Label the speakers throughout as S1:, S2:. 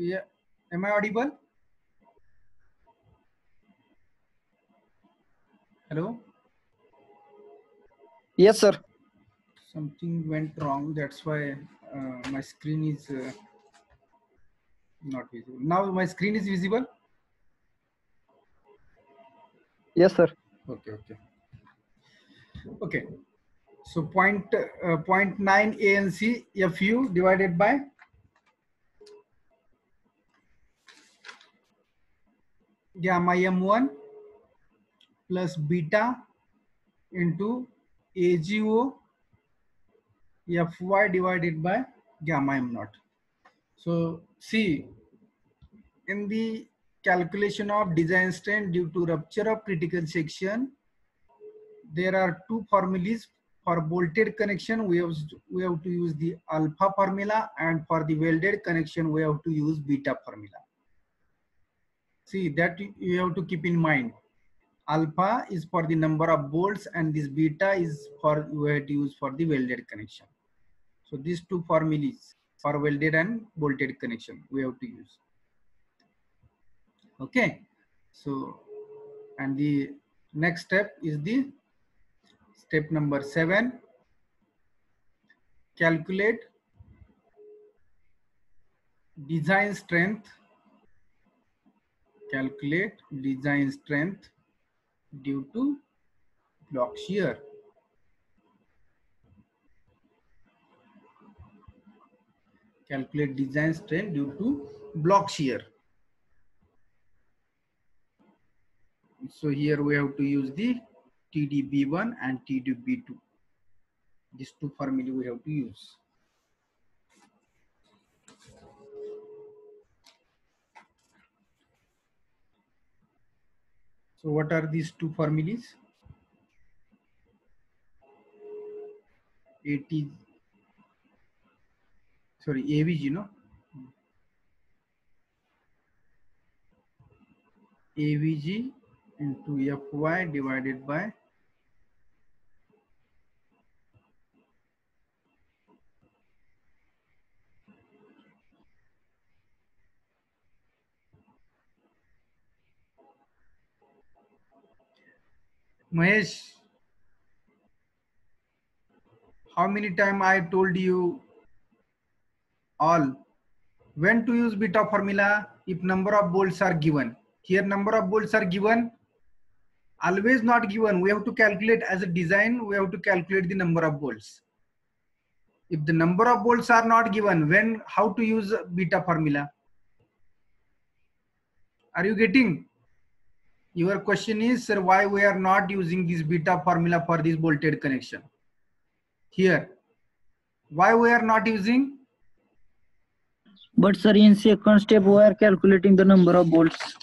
S1: Yeah. Am I audible? Hello?
S2: Yes, sir.
S1: Something went wrong. That's why my screen is not visible. Now my screen is visible.
S2: Yes, sir.
S1: Okay, okay. Okay. So point 9 ANC FU divided by gamma M1 plus beta into AGO FY divided by gamma M naught. So see, in the calculation of design strain due to rupture of critical section, there are two formulas. For bolted connection, we have to use the alpha formula, and for the welded connection, we have to use beta formula. See, that you have to keep in mind. Alpha is for the number of bolts, and this beta is for you have to use for the welded connection. So these two formulas for welded and bolted connection we have to use. Okay. So, and the next step is the step number 7. Calculate design strength. Calculate design strength due to block shear. Calculate design strength due to block shear. So here we have to use the TDB1 and TDB2. These two formulae we have to use. So what are these two formulas? AVG, no? AVG into Fy divided by Mahesh. How many times I told you all when to use beta formula if number of bolts are given. Here number of bolts are given, always not given. We have to calculate as a design, we have to calculate the number of bolts. If the number of bolts are not given, when how to use beta formula? Are you getting? Your question is, sir, why we are not using this beta formula for this bolted connection? Here, why we are not using?
S2: But sir, in second step, we are calculating the number of bolts.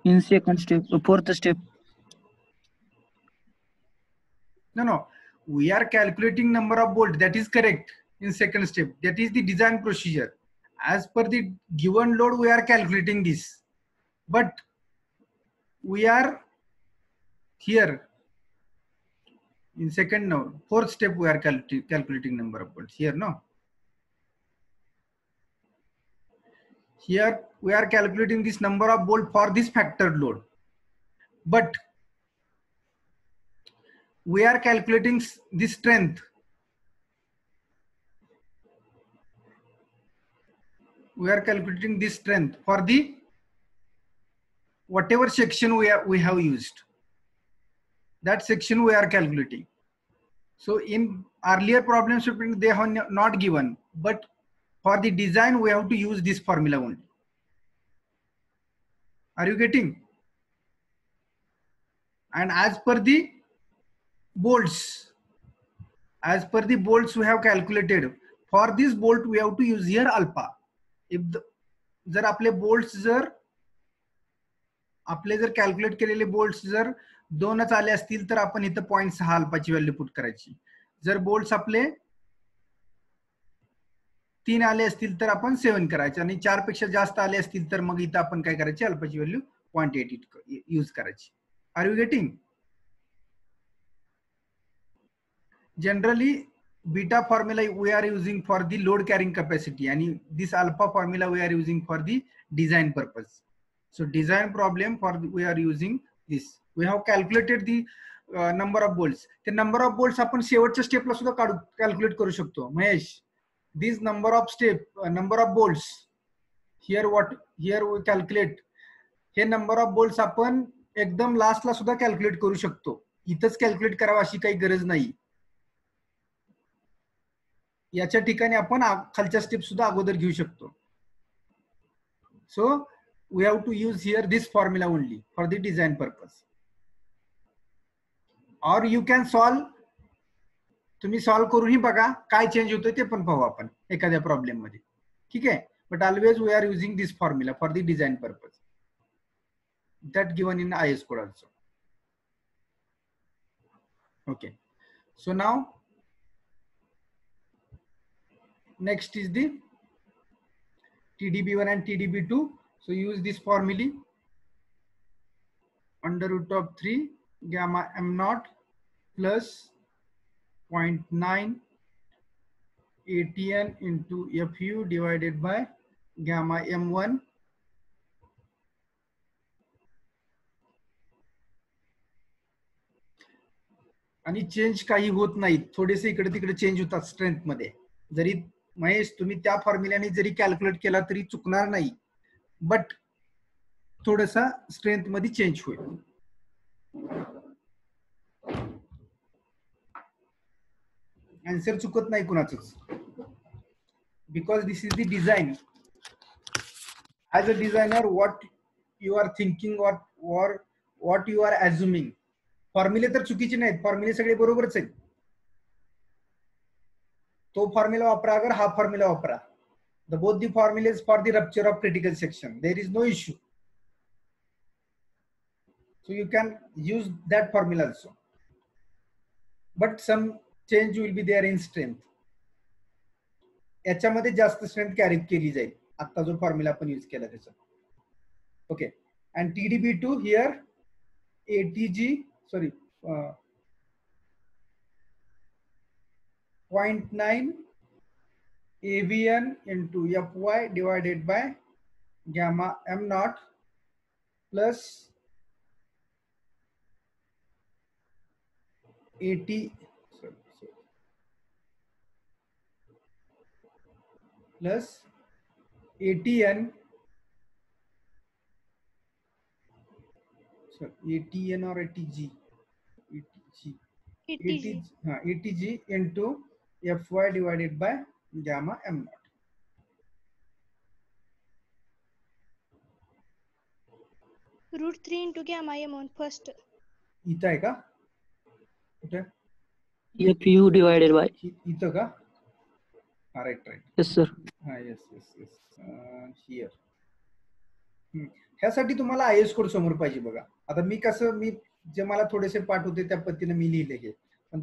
S2: In second step, fourth step.
S1: No. We are calculating number of bolts. That is correct. In second step, that is the design procedure. As per the given load, we are calculating this. But we are here in second now. Fourth step, we are calculating number of bolts. Here, no. Here we are calculating this number of bolt for this factored load. But we are calculating this strength. We are calculating this strength for the whatever section we have used. That section we are calculating. So in earlier problems they have not given, but for the design we have to use this formula only. Are you getting? And as per the bolts we have calculated, for this bolt we have to use here alpha. If जर आपले bolts जर calculate केलेले bolts जर 2च आले असतील तर आपण इथं 0.6 अल्फाची व्हॅल्यू पुट करायची. जर बोल्ट्स आपले 3 आले असतील तर आपण 7 करायचे, आणि 4 पेक्षा जास्त आले असतील तर मग इथं आपण काय करायची, अल्फाची व्हॅल्यू 0.8 यूज करायची. Are you getting? Generally beta formula we are using for the load carrying capacity, and this alpha formula we are using for the design purpose. So design problem for we are using this. We have calculated the number of bolts. The number of bolts आपण शेवटच्या स्टेपला सुद्धा calculate करू शकतो. Mahesh, this number of bolts here we calculate. Hey number of bolts आपण एकदम लास्टला सुद्धा calculate करू शकतो. इथंच calculate करावं अशी काही गरज नाही. याच्या ठिकाणी आपण खालच्या स्टेप सुद्धा अगोदर घेऊ शकतो. So we have to use here this formula only for the design purpose. Or you can solve, तुम्ही सॉल्व करूनही बघा काय चेंज होतोय ते पण पाहू आपण एखाद्या प्रॉब्लेम मध्ये. ठीक आहे, but always we are using this formula for the design purpose that given in IS code also. Okay, so now next is the TDB1 and TDB2. So use this formula under root of 3 gamma m naught plus 0.9 ATN into FU divided by gamma m1 आणि change काही होत नाही. थोडेसे इकडे तिकडे change होतात strength मध्ये. जरी महेश तुम्ही त्या फॉर्म्युल्याने जरी कॅल्क्युलेट केला तरी चुकणार नाही, बट थोडासा स्ट्रेंथ मध्ये चेंज होईल. आन्सर चुकत नाही कुणाचंच, because this is the design. As a designer what you are thinking or what you are assuming. फॉर्म्युले तर चुकीचे नाहीत, फॉर्म्युले सगळे बरोबरच आहेत. तो फॉर्म्युला वापरा अगर हा फॉर्म्युला वापरा. The both the formulas for the rupture of critical section, there is no issue. So you can use that formula also, but some change will be there in strength. याच्यामध्ये जास्त strength carry केली जाईल आता जो formula आपण use केला त्याचा. Okay, and TDB2 here ATG, sorry, 0.9 AVN into FY divided by gamma m naught plus 80 plus ATN, ATN or ATG, ATG into FY divided by gamma m naught.
S3: √3 into gamma m1 first.
S1: इथं आहे का? कुठे?
S2: FU divided by.
S1: इथं का? Right.
S2: Yes sir.
S1: yes. Here. ह्यासाठी तुम्हाला IS code समोर पाहिजे बघा. आता मी जे मला थोडेसे पाठ होते त्या पद्धतीने मी लिहिले हे, पण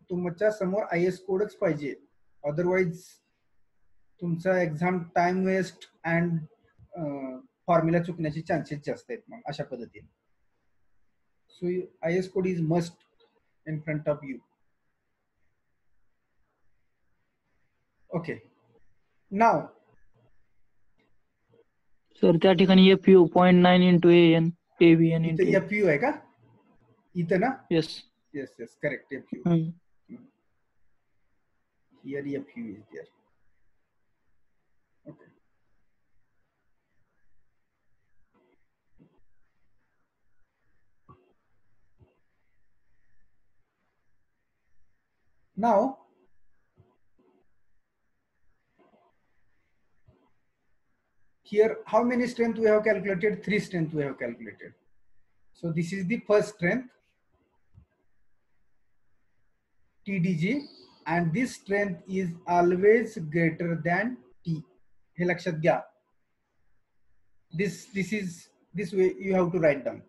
S1: तुमच्या समोर IS कोडच पाहिजे. अदरवाइज तुमचा exam time waste and formula चुकण्याचे चान्सेस जास्त आहेत मग अशा पद्धतीने. So IS code is must in front of you. Okay, नाव
S2: सर त्या ठिकाणी FU 0.9 into AN AVN into
S1: FU आहे का इथं ना?
S2: yes
S1: correct. FU here, FU is there. Okay, now here how many strength we have calculated? 3 strength we have calculated. So this is the first strength TDG, and this strength is always greater than T. हे लक्षात घ्या. This way you have to write down,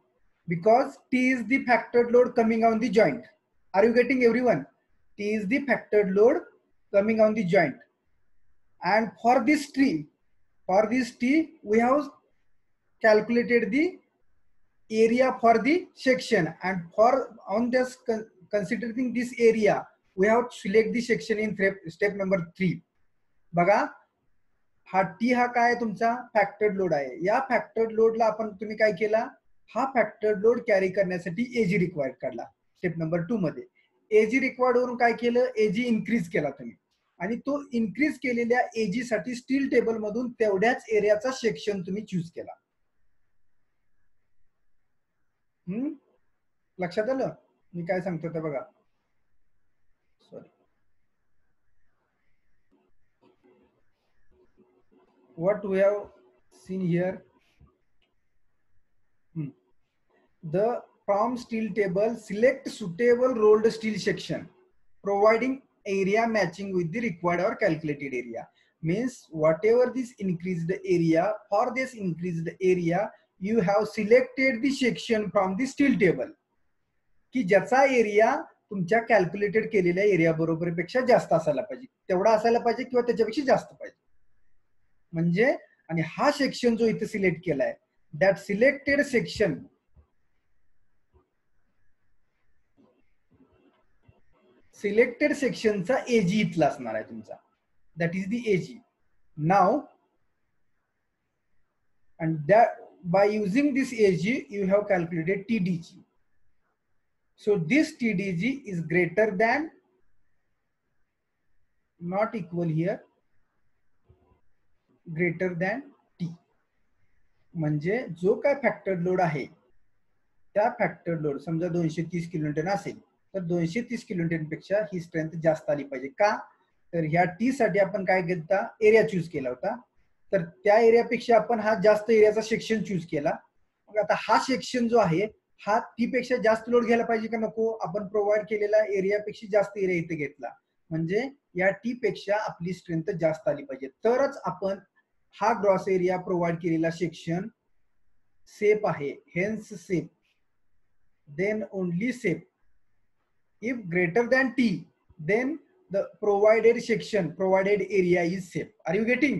S1: because T is the factored load coming on the joint. Are you getting everyone? T is the factored load coming on the joint, and for this T we have calculated the area for the section, and for on this considering this area we have select the section in step number 3. बघा हा T हा काय तुमचा फॅक्टर्ड load आहे. या फॅक्टर्ड लोडला आपण तुम्ही काय केला, हा फॅक्टर्ड लोड कॅरी करण्यासाठी एजी रिक्वायर्ड काढला स्टेप नंबर 2 मध्ये. एजी रिक्वायर्ड वरून काय केलं, एजी इन्क्रीज केला तुम्ही, आणि तो इन्क्रीज केलेल्या एजी साठी स्टील टेबल मधून तेवढ्याच एरियाचा सेक्शन तुम्ही चूज केला. लक्षात आलं मी काय सांगतो ते बघा. Sorry, what we have seen here, the from steel table select suitable rolled steel section providing area matching with the required or calculated area. Means whatever this increased area, for this increased area you have selected the section from the steel table की ज्याचा area तुमच्या calculated केलेल्या area बरोबरपेक्षा जास्त असायला पाहिजे, तेवढा असायला पाहिजे किंवा त्याच्यापेक्षा जास्त पाहिजे. म्हणजे आणि हा सेक्शन जो इथे सिलेक्ट केलाय, दॅट सिलेक्टेड सेक्शन सिलेक्टेड सेक्शनचा एजी इथला असणार आहे तुमचा, that is the AG. Now and that by using this AG you have calculated TDG. So this TDG is greater than, not equal here, greater than T. म्हणजे जो काय फॅक्टर्ड load आहे त्या फॅक्टर्ड लोड समजा 230 किलोन्यूटन असेल तर 230 किलोन्यूटन पेक्षा ही strength जास्त आली पाहिजे. का तर ह्या टी साठी आपण काय घेतला, एरिया चूज केला होता, तर त्या एरियापेक्षा आपण हा जास्त एरियाचा सेक्शन चूज केला. मग आता हा सेक्शन जो आहे हा टी पेक्षा जास्त लोड घ्यायला पाहिजे का नको, आपण प्रोव्हाइड केलेला एरियापेक्षा जास्त एरिया इथे घेतला, म्हणजे या टी पेक्षा आपली स्ट्रेंथ जास्त आली पाहिजे, तरच आपण हा ग्रॉस एरिया प्रोव्हाइड केलेला सेक्शन सेफ आहे. Hence safe, then only safe. If greater than T then the provided section, provided area is safe. Are you getting?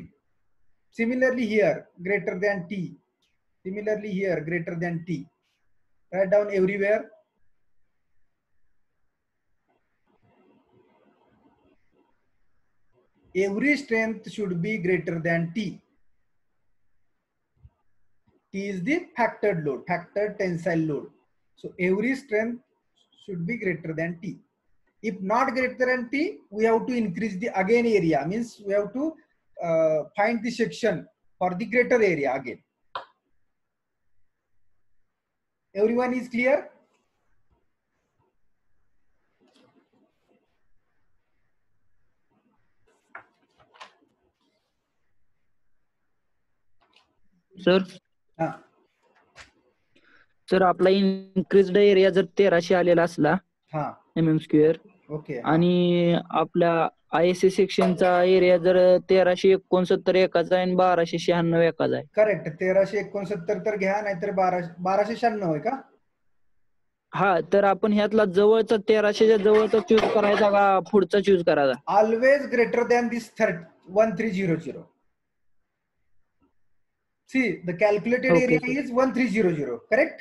S1: Similarly here greater than T, similarly here greater than T. Write down everywhere. Every strength should be greater than T. T is the factored load, factored tensile load. So every strength should be greater than T. If not greater than T, we have to increase the again area, means we have to find the section for the greater area again. Everyone is clear?
S2: Sir
S1: हा
S2: sir आपला increased area जर 1300 आलेला असला
S1: हा
S2: mm square,
S1: okay,
S2: आणि आपल्या ISA सेक्शनचा area जर 1369 एकाचा आहे आणि 1296 एकाचा आहे.
S1: करेक्ट. 1369 तर घ्या, नाहीतर 1296 आहे का?
S2: हा, तर आपण ह्यातला जवळचा 1300च्या जवळचा चूज करायचा का पुढचा चूज करायचा?
S1: Always greater than this 1300. See, the calculated
S2: Okay,
S1: area is 1300, correct?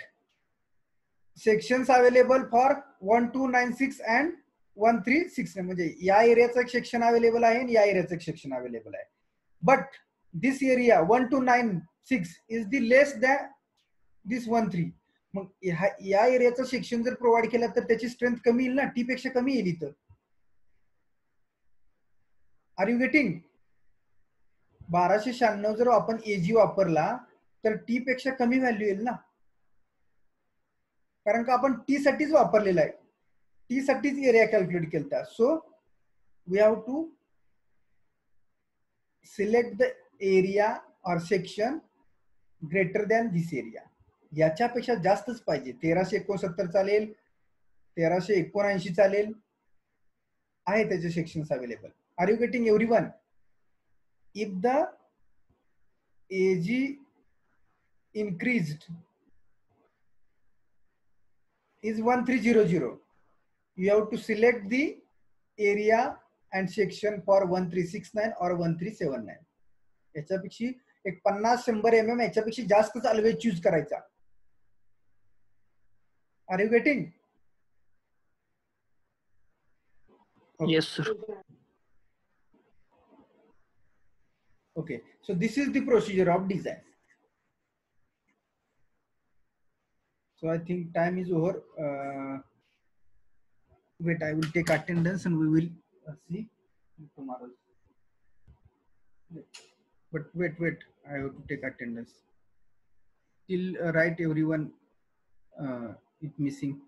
S1: Sections available for 1296 and 136. म्हणजे या एरियाचं एक सेक्शन अवेलेबल आहे आणि या एरियाचं एक सेक्शन अवेलेबल आहे. But this area 1296 is the less than this 13. मग या एरियाचं सेक्शन जर प्रोव्हाइड केला तर त्याची स्ट्रेंथ कमी येईल ना, टी पेक्षा कमी येईल इथं. Are you getting? 1296 जर आपण एजी वापरला तर टी पेक्षा कमी व्हॅल्यू येईल ना, कारण का आपण टी साठीच वापरलेला आहे, टी साठीच एरिया कॅल्क्युलेट केलता. So we have to select the area or section greater than this area. याच्यापेक्षा जास्तच पाहिजे. 1369 चालेल, 1379 चालेल, आहे त्याचे sections available. Are you getting everyone? If the AG increased is 1300, you have to select the area and section for 1369 or 1379. याच्यापेक्षा एक 50-100 mm याच्यापेक्षा जास्तच ऑलवेज चूज करायचा. Are you getting? Okay.
S2: Yes, sir.
S1: Okay, so this is the procedure of design. So I think time is over. Wait, I will take attendance and we will see tomorrow. But wait, I have to take attendance. Till right, everyone is missing.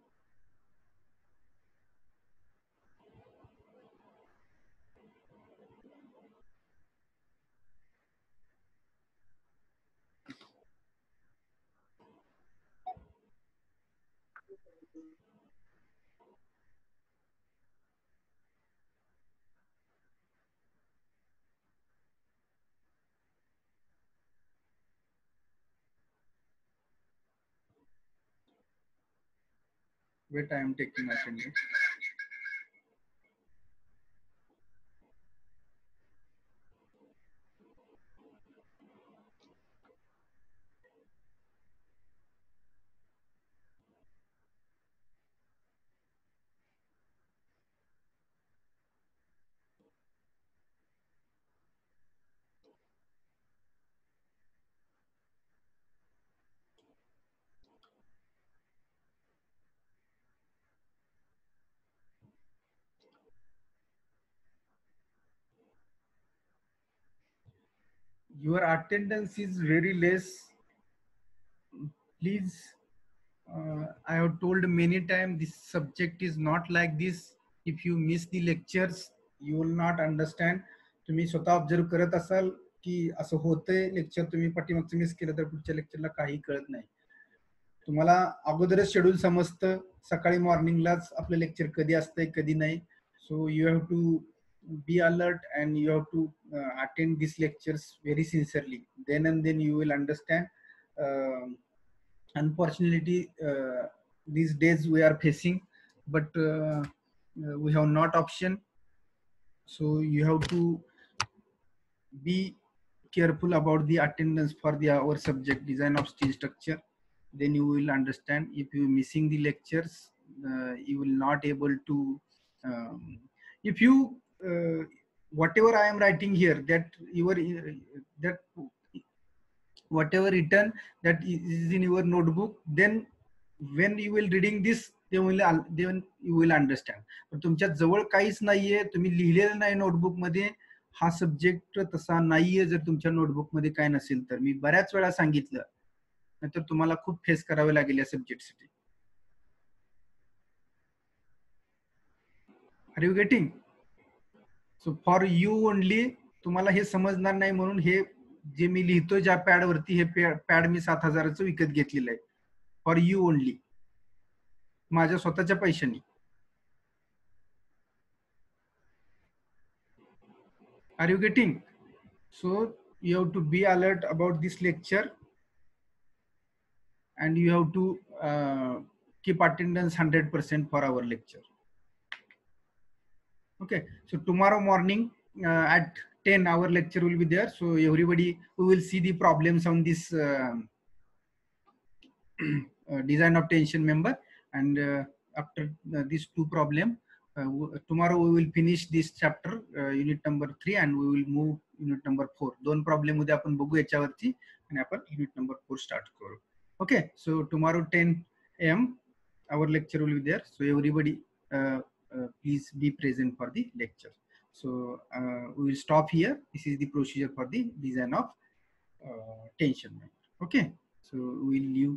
S1: Wait, I am taking attendance. Your attendance is very less. Please, I have told many times this subject is not like this. If you miss the lectures, you will not understand. तुम्ही स्वतः observe करत असाल की असं होतंय, lecture तुम्ही पाठीमागचं miss केलं तर पुढच्या लेक्चरला काही कळत नाही. तुम्हाला अगोदरच शेड्यूल समजतं, सकाळी मॉर्निंगलाच आपलं लेक्चर कधी असतंय कधी नाही. So you have to be alert and you have to attend these lectures very sincerely. Then and then you will understand. Unfortunately, these days we are facing, but we have not option. So you have to be careful about the attendance for the our subject design of steel structure. Then you will understand. If you missing the lectures, you will not able to if you whatever I am writing here, that your that whatever written that is in your notebook, then when you will reading this, then you will understand. पण तुमच्या जवळ काहीच नाहीये, तुम्ही लिहिलेलं नाही notebook मध्ये, हा सब्जेक्ट तसा नाहीये. जर तुमच्या नोटबुक मध्ये काय नसेल तर मी बऱ्याच वेळा सांगितलं, नाहीतर तुम्हाला खूप फेस करावे लागेल या सब्जेक्टसाठी. Are you getting? So for you only, तुम्हाला हे समजणार नाही म्हणून हे जे मी लिहितोय ज्या पॅड वरती, हे पॅड मी 7,000चं विकत घेतलेलं आहे. फॉर यू ओनली, माझ्या स्वतःच्या पैशांनी. Are you getting? So you have to be alert about this lecture and you have to keep attendance 100% for our lecture. Okay, so tomorrow morning at 10 our lecture will be there. So everybody, we will see the problems on this design of tension member, and after these two problem, tomorrow we will finish this chapter, unit number 3, and we will move unit number 4. दोन problem उद्या आपण बघू याच्यावरती आणि आपण unit number 4 start करू. Okay, so tomorrow 10 AM our lecture will be there. So everybody please be present for the lecture. So we will stop here. This is the procedure for the design of tension member. Okay, so we will leave